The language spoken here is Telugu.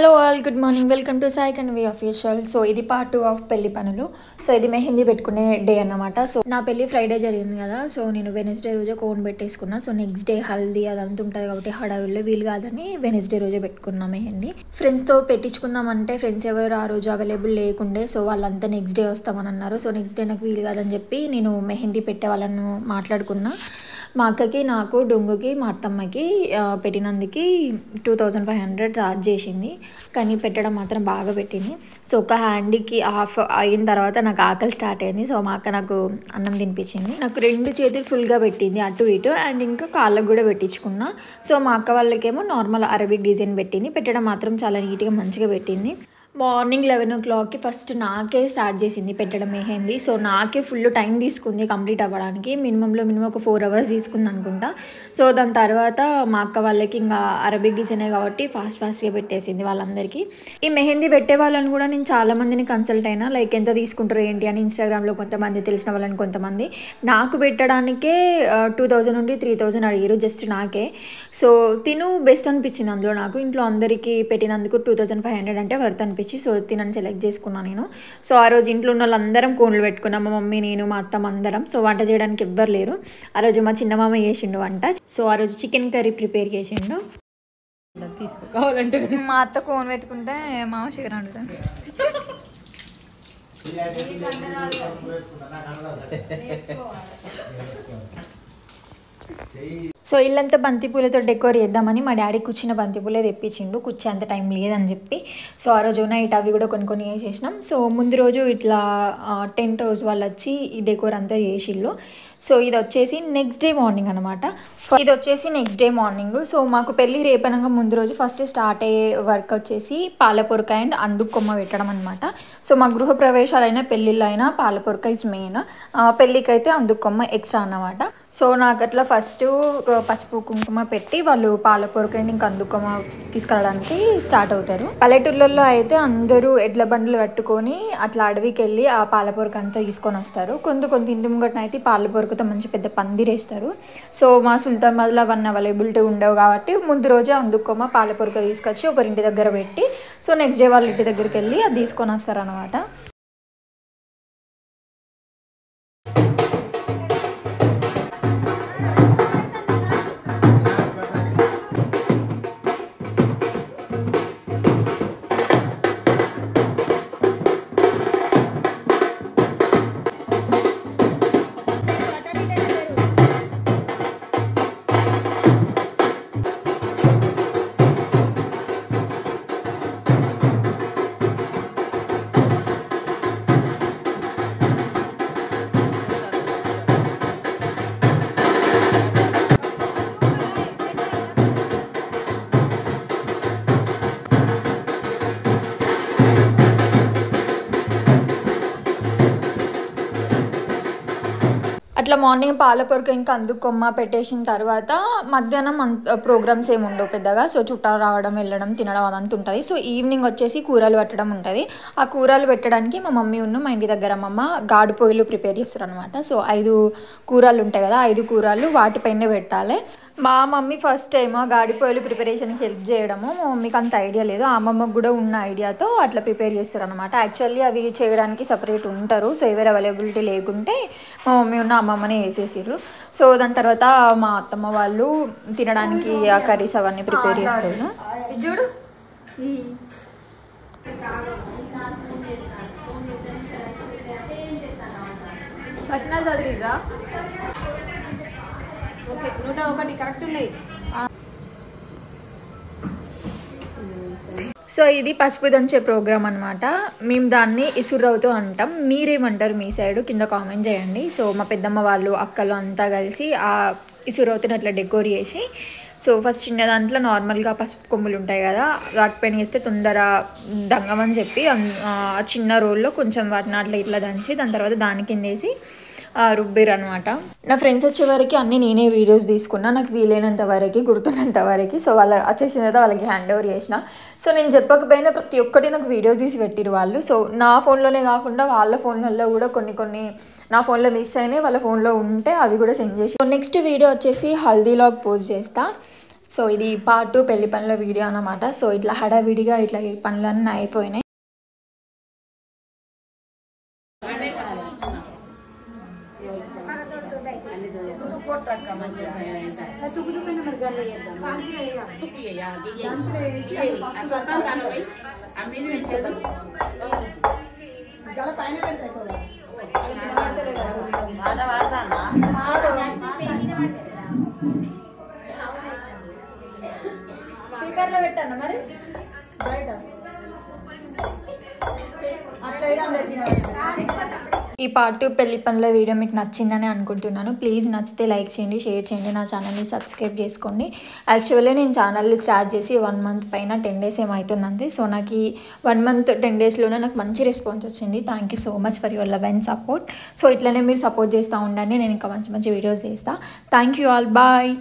Hello all, good morning. Welcome to Sai Kanvi official. So ఇది పార్ట్ 2 ఆఫ్ పెళ్లి పనులు. సో ఇది మెహందీ పెట్టుకునే డే అన్నమాట. సో నా పెళ్లి ఫ్రైడే జరిగింది కదా, సో నేను వెనస్డే రోజే కోన్ పెట్టేసుకున్నా. సో నెక్స్ట్ డే హల్దీ అదంతా ఉంటుంది కాబట్టి హడావిల్లో వీలు కాదని వెనస్డే రోజే పెట్టుకున్నా మెహందీ. ఫ్రెండ్స్తో పెట్టించుకుందామంటే ఫ్రెండ్స్ ఎవరు ఆ రోజు అవైలబుల్ లేకుండే. సో వాళ్ళంతా నెక్స్ట్ డే వస్తామని అన్నారు. సో నెక్స్ట్ డే నాకు వీలు కాదని చెప్పి నేను మెహందీ పెట్టే వాళ్ళను మాట్లాడుకున్నా. మా అక్కకి, నాకు, డొంగుకి, మా అత్తమ్మకి పెట్టినందుకు 2500 ఛార్జ్ చేసింది. కానీ పెట్టడం మాత్రం బాగా పెట్టింది. సో ఒక హ్యాండ్కి హాఫ్ అయిన తర్వాత నాకు ఆకలి స్టార్ట్ అయింది. సో మా అక్క నాకు అన్నం తినిపించింది. నాకు 2 చేతులు ఫుల్గా పెట్టింది, అటు ఇటు, అండ్ ఇంకా కాళ్ళకు కూడా పెట్టించుకున్నా. సో మా అక్క వాళ్ళకేమో నార్మల్ అరబిక్ డిజైన్ పెట్టింది. పెట్టడం మాత్రం చాలా నీట్గా మంచిగా పెట్టింది. మార్నింగ్ 11 o'clockకి ఫస్ట్ నాకే స్టార్ట్ చేసింది పెట్టడం మెహందీ. సో నాకే ఫుల్ టైం తీసుకుంది కంప్లీట్ అవ్వడానికి. మినిమం ఒక 4 hours తీసుకుంది అనుకుంటా. సో దాని తర్వాత మా అక్క వాళ్ళకి ఇంకా అరబిక్ డిజైనే కాబట్టి ఫాస్ట్గా పెట్టేసింది వాళ్ళందరికీ. ఈ మెహందీ పెట్టే వాళ్ళని కూడా నేను చాలామందిని కన్సల్ట్ అయినా, లైక్ ఎంత తీసుకుంటారు ఏంటి అని. ఇన్స్టాగ్రామ్లో కొంతమంది, తెలిసిన వాళ్ళని కొంతమంది. నాకు పెట్టడానికే 2000 నుండి 3000 అడిగారు జస్ట్ నాకే. సో తిను బెస్ట్ అనిపించింది అందులో నాకు. ఇంట్లో అందరికీ పెట్టినందుకు 2500 అంటే వర్త్ అనిపించింది. సో తినని సెలెక్ట్ చేసుకున్నాను నేను. సో ఆ రోజు ఇంట్లో ఉన్న వాళ్ళందరం కోన్లు పెట్టుకున్నాం. మా మమ్మీ, నేను, మా అత్తమ్మ అందరం. సో వంట చేయడానికి ఎవ్వరు లేరు ఆ రోజు. మా చిన్న మామ చేసిండు వంట. సో ఆ రోజు చికెన్ కర్రీ ప్రిపేర్ చేసిండు. తీసుకోవాలంటే మా అత్త కోన్ పెట్టుకుంటే మామ చికెన్ వండుతాడు. సో ఇల్లంతా బంతిపూలతో డెకోర్ చేద్దామని మా డాడీ కూర్చిన బంతిపూలే తెప్పించిండు. కూర్చే అంత టైం లేదని చెప్పి. సో ఆ రోజు నైట్ అవి కూడా కొన్ని చేసినాం. సో ముందు రోజు ఇట్లా టెంట్ హౌస్ వాళ్ళు వచ్చి ఈ డెకోర్ అంతా చేసిళ్ళు. సో ఇది వచ్చేసి నెక్స్ట్ డే మార్నింగ్ అనమాట. సో మాకు పెళ్ళి రేపనగా ముందు రోజు ఫస్ట్ స్టార్ట్ అయ్యే వర్క్ వచ్చేసి పాలపొరక అండ్ అందుకొమ్మ పెట్టడం అనమాట. సో మా గృహ ప్రవేశాలైనా పెళ్ళిళ్ళైనా పాలపొరక ఇస్ మెయిన్. పెళ్ళికి అయితే అందుకొమ్మ ఎక్స్ట్రా అన్నమాట. సో నాకు అట్లా ఫస్ట్ పసుపు కుంకుమ పెట్టి వాళ్ళు పాలపొరక అండ్ ఇంకా అందుకొమ్మ తీసుకురావడానికి స్టార్ట్ అవుతారు. పల్లెటూర్లలో అయితే అందరూ ఎడ్ల బండ్లు కట్టుకొని అట్లా అడవికి వెళ్ళి ఆ పాలపొరక అంతా తీసుకొని వస్తారు. కొంత ఇంటి ముంగటన అయితే పాలపొరకతో మంచి పెద్ద పందిరేస్తారు. సో మా సుల్తాన్బాద్లో అవన్నీ అవైలబిలిటీ ఉండవు కాబట్టి ముందు రోజే అందుకొమ్మ పాలపొరక తీసుకొచ్చి ఒకరింటి దగ్గర పెట్టి, సో నెక్స్ట్ డే వాళ్ళ ఇంటి దగ్గరికి వెళ్ళి అది తీసుకొని వస్తారు అనమాట. అట్లా మార్నింగ్ పాలపొరక ఇంకా అందుకొమ్మ పెట్టేసిన తర్వాత మధ్యాహ్నం ప్రోగ్రామ్స్ ఏమి ఉండవు పెద్దగా. సో చుట్టాలు రావడం, వెళ్ళడం, తినడం అదంతా ఉంటుంది. సో ఈవినింగ్ వచ్చేసి కూరలు పెట్టడం ఉంటుంది. ఆ కూరలు పెట్టడానికి మా మమ్మీ మా ఇంటి దగ్గర అమ్మమ్మ గాడు పొయ్యిలు ప్రిపేర్ చేస్తారు అనమాట. సో 5 కూరలు ఉంటాయి కదా, 5 కూరలు వాటిపైనే పెట్టాలి. మా మమ్మీ ఫస్ట్ టైం గాడి పొయ్యిలు ప్రిపరేషన్కి హెల్ప్ చేయడము. మా మమ్మీకి అంత ఐడియా లేదు, ఆ అమ్మమ్మకు కూడా ఉన్న ఐడియాతో అట్లా ప్రిపేర్ చేస్తారు అనమాట. యాక్చువల్లీ అవి చేయడానికి సపరేట్ ఉంటారు. సో ఎవరు అవైలబిలిటీ లేకుంటే మా మమ్మీ అమ్మమ్మనే వేసేసారు. సో దాని తర్వాత మా అత్తమ్మ వాళ్ళు తినడానికి ఆ కర్రీస్ అవన్నీ ప్రిపేర్ చేస్తారు. చూడు సత్యనా చదివిరా. ఓకే, 101 కరెక్ట్ ఉన్నాయి. సో ఇది పసుపు దంచే ప్రోగ్రామ్ అనమాట. మేము దాన్ని ఇసురవుతూ అంటాం. మీరేమంటారు మీ సైడ్ కింద కామెంట్ చేయండి. సో మా పెద్దమ్మ వాళ్ళు, అక్కలు అంతా కలిసి ఆ ఇసురవుతుని అట్లా డెకోర్ చేసి, సో ఫస్ట్ చిన్న దాంట్లో నార్మల్గా పసుపు కొమ్ములు ఉంటాయి కదా, వాటిపైన వేస్తే తొందర దంగమని చెప్పి ఆ చిన్న రోల్లో కొంచెం వాటిని అట్లా ఇట్లా దంచి దాని తర్వాత దాని కింద వేసి రుబ్బిరు అనమాట. నా ఫ్రెండ్స్ వచ్చేవరకు అన్నీ నేనే వీడియోస్ తీసుకున్నా, నాకు వీలైనంత వరకు, గుర్తున్నంత వరకు. సో వాళ్ళు వచ్చేసిన తర్వాత వాళ్ళకి హ్యాండ్ ఓవర్ చేసిన. సో నేను చెప్పకపోయినా ప్రతి ఒక్కటి నాకు వీడియోస్ తీసి పెట్టిరు వాళ్ళు. సో నా ఫోన్లోనే కాకుండా వాళ్ళ ఫోన్లలో కూడా కొన్ని నా ఫోన్లో మిస్ అయినాయి, వాళ్ళ ఫోన్లో ఉంటే అవి కూడా సెండ్ చేసి. నెక్స్ట్ వీడియో వచ్చేసి హల్దీలో పోస్ట్ చేస్తా. సో ఇది పార్ట్ 2 పెళ్లి పనుల వీడియో అన్నమాట. సో ఇట్లా హడావిడిగా ఇట్లా ఈ పనులన్నీ అయిపోయినాయి. స్పీకర్లో పెట్టాను మరి బయట ఈ పార్ట్ 2 పెళ్లి పనుల వీడియో మీకు నచ్చిందని అనుకుంటున్నాను. ప్లీజ్ నచ్చితే లైక్ చేయండి, షేర్ చేయండి, నా ఛానల్ని సబ్స్క్రైబ్ చేసుకోండి. యాక్చువల్లీ నేను ఛానల్ స్టార్ట్ చేసి 1 మంత్ పైన 10 days ఏమవుతుందంతే. సో నాకు ఈ 1 month 10 daysలోనే నాకు మంచి రెస్పాన్స్ వచ్చింది. Thank you so much for your love and support. So ఇట్లనే మీరు సపోర్ట్ చేస్తూ ఉండండి, నేను ఇంకా మంచి మంచి వీడియోస్ చేస్తాను. Thank you all, bye.